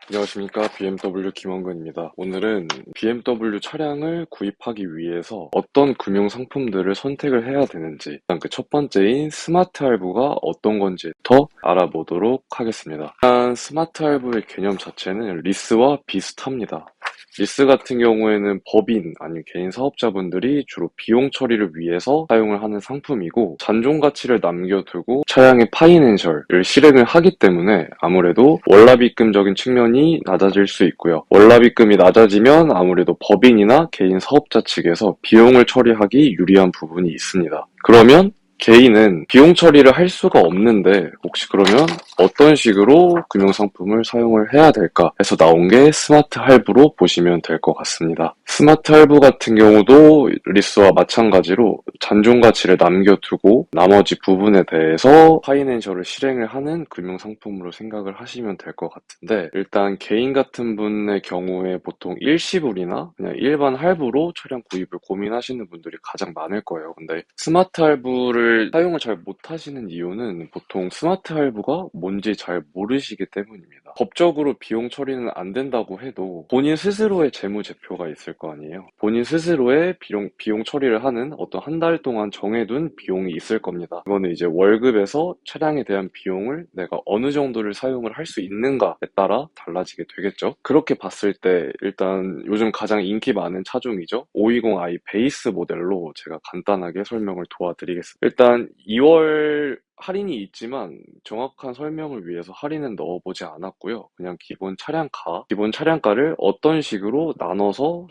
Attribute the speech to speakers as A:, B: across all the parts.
A: 안녕하십니까. BMW 김원근입니다. 오늘은 BMW 차량을 구입하기 위해서 어떤 금융 상품들을 선택을 해야 되는지, 일단 그 첫 번째인 스마트 할부가 어떤 건지부터 알아보도록 하겠습니다. 일단 스마트 할부의 개념 자체는 리스와 비슷합니다. 리스 같은 경우에는 법인 아니면 개인 사업자분들이 주로 비용 처리를 위해서 사용을 하는 상품이고, 잔존 가치를 남겨두고 차량의 파이낸셜을 실행을 하기 때문에 아무래도 월납입금적인 측면이 낮아질 수 있고요. 월납입금이 낮아지면 아무래도 법인이나 개인 사업자 측에서 비용을 처리하기 유리한 부분이 있습니다. 그러면 개인은 비용 처리를 할 수가 없는데 혹시 그러면 어떤 식으로 금융상품을 사용을 해야 될까 해서 나온 게 스마트 할부로 보시면 될 것 같습니다. 스마트 할부 같은 경우도 리스와 마찬가지로 잔존 가치를 남겨두고 나머지 부분에 대해서 파이낸셜을 실행을 하는 금융상품으로 생각을 하시면 될 것 같은데, 일단 개인 같은 분의 경우에 보통 일시불이나 그냥 일반 할부로 차량 구입을 고민하시는 분들이 가장 많을 거예요. 근데 스마트 할부를 사용을 잘 못하시는 이유는 보통 스마트 할부가 뭔지 잘 모르시기 때문입니다. 법적으로 비용 처리는 안 된다고 해도 본인 스스로의 재무제표가 있을 거 아니에요. 본인 스스로의 비용 처리를 하는 어떤 한 달 동안 정해둔 비용이 있을 겁니다. 이거는 이제 월급에서 차량에 대한 비용을 내가 어느 정도를 사용을 할 수 있는가에 따라 달라지게 되겠죠. 그렇게 봤을 때 일단 요즘 가장 인기 많은 차종이죠. 520i 베이스 모델로 제가 간단하게 설명을 도와드리겠습니다. 일단 2월 할인이 있지만 정확한 설명을 위해서 할인은 넣어보지 않았고요. 그냥 기본 차량가를 어떤 식으로 나눠서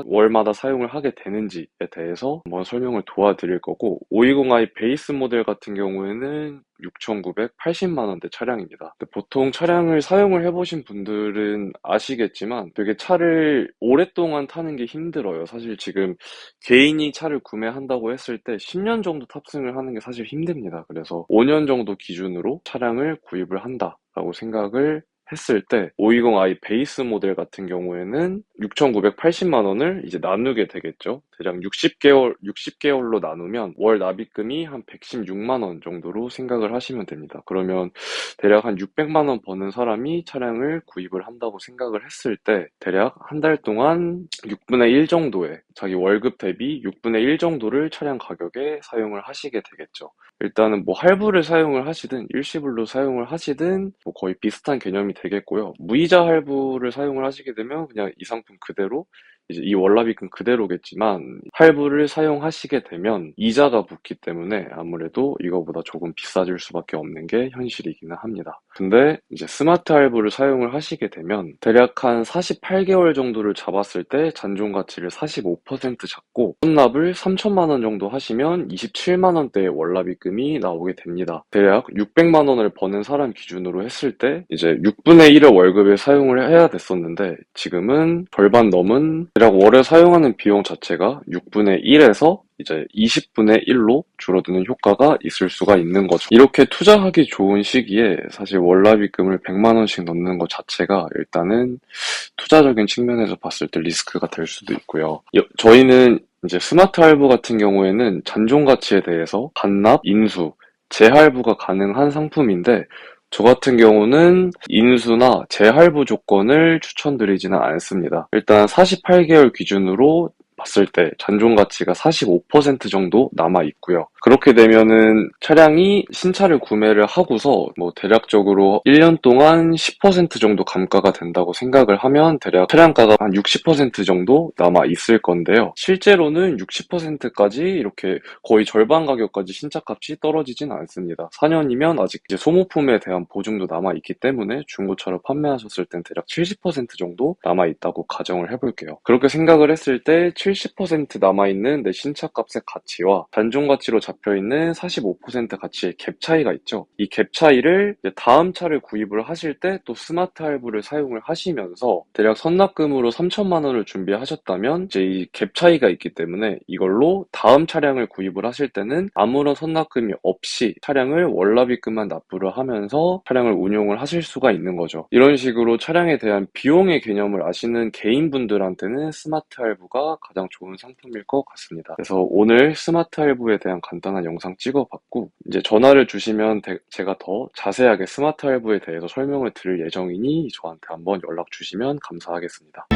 A: 월마다 사용을 하게 되는지에 대해서 한번 설명을 도와드릴 거고, 520i 베이스 모델 같은 경우에는 6,980만 원대 차량입니다. 근데 보통 차량을 사용을 해보신 분들은 아시겠지만 되게 차를 오랫동안 타는 게 힘들어요. 사실 지금 개인이 차를 구매한다고 했을 때 10년 정도 탑승을 하는 게 사실 힘듭니다. 그래서 5년 정도 기준으로 차량을 구입을 한다라고 생각을 했을 때 520i 베이스 모델 같은 경우에는 6,980만 원을 이제 나누게 되겠죠. 대략 60개월로 나누면 월 납입금이 한 116만 원 정도로 생각을 하시면 됩니다. 그러면 대략 한 600만 원 버는 사람이 차량을 구입을 한다고 생각을 했을 때 대략 한 달 동안 6분의 1 정도의 자기 월급 대비 6분의 1 정도를 차량 가격에 사용을 하시게 되겠죠. 일단은 뭐 할부를 사용을 하시든 일시불로 사용을 하시든 뭐 거의 비슷한 개념이 되겠고요. 무이자 할부를 사용을 하시게 되면 그냥 이 상품 그대로 이제 이 월납입금 그대로겠지만, 할부를 사용하시게 되면 이자가 붙기 때문에 아무래도 이거보다 조금 비싸질 수밖에 없는 게 현실이기는 합니다. 근데 이제 스마트 할부를 사용을 하시게 되면 대략 한 48개월 정도를 잡았을 때 잔존 가치를 45% 잡고 혼납을 3천만 원 정도 하시면 27만 원대의 월납입금이 나오게 됩니다. 대략 600만 원을 버는 사람 기준으로 했을 때 이제 6분의 1의 월급에 사용을 해야 됐었는데, 지금은 절반 넘은 대략 월에 사용하는 비용 자체가 6분의 1에서 이제 20분의 1로 줄어드는 효과가 있을 수가 있는 거죠. 이렇게 투자하기 좋은 시기에 사실 월납입금을 100만 원씩 넣는 것 자체가 일단은 투자적인 측면에서 봤을 때 리스크가 될 수도 있고요. 저희는 이제 스마트 할부 같은 경우에는 잔존 가치에 대해서 반납, 인수, 재할부가 가능한 상품인데, 저 같은 경우는 인수나 재할부 조건을 추천드리지는 않습니다. 일단 48개월 기준으로 봤을 때 잔존 가치가 45% 정도 남아 있고요. 그렇게 되면은 차량이 신차를 구매를 하고서 뭐 대략적으로 1년 동안 10% 정도 감가가 된다고 생각을 하면 대략 차량가가 한 60% 정도 남아 있을 건데요. 실제로는 60%까지 이렇게 거의 절반 가격까지 신차값이 떨어지진 않습니다. 4년이면 아직 이제 소모품에 대한 보증도 남아 있기 때문에 중고차를 판매하셨을 땐 대략 70% 정도 남아 있다고 가정을 해볼게요. 그렇게 생각을 했을 때 70% 남아있는 내 신차값의 가치와 잔존 가치로 잡혀있는 45% 가치의 갭 차이가 있죠. 이 갭 차이를 이제 다음 차를 구입을 하실 때 또 스마트 할부를 사용을 하시면서 대략 선납금으로 3천만 원을 준비하셨다면 이제 이 갭 차이가 있기 때문에 이걸로 다음 차량을 구입을 하실 때는 아무런 선납금이 없이 차량을 월납입금만 납부를 하면서 차량을 운용을 하실 수가 있는 거죠. 이런 식으로 차량에 대한 비용의 개념을 아시는 개인분들한테는 스마트 할부가 가장 가장 좋은 상품일 것 같습니다. 그래서 오늘 스마트 할부에 대한 간단한 영상 찍어봤고, 이제 전화를 주시면 제가 더 자세하게 스마트 할부에 대해서 설명을 드릴 예정이니 저한테 한번 연락 주시면 감사하겠습니다.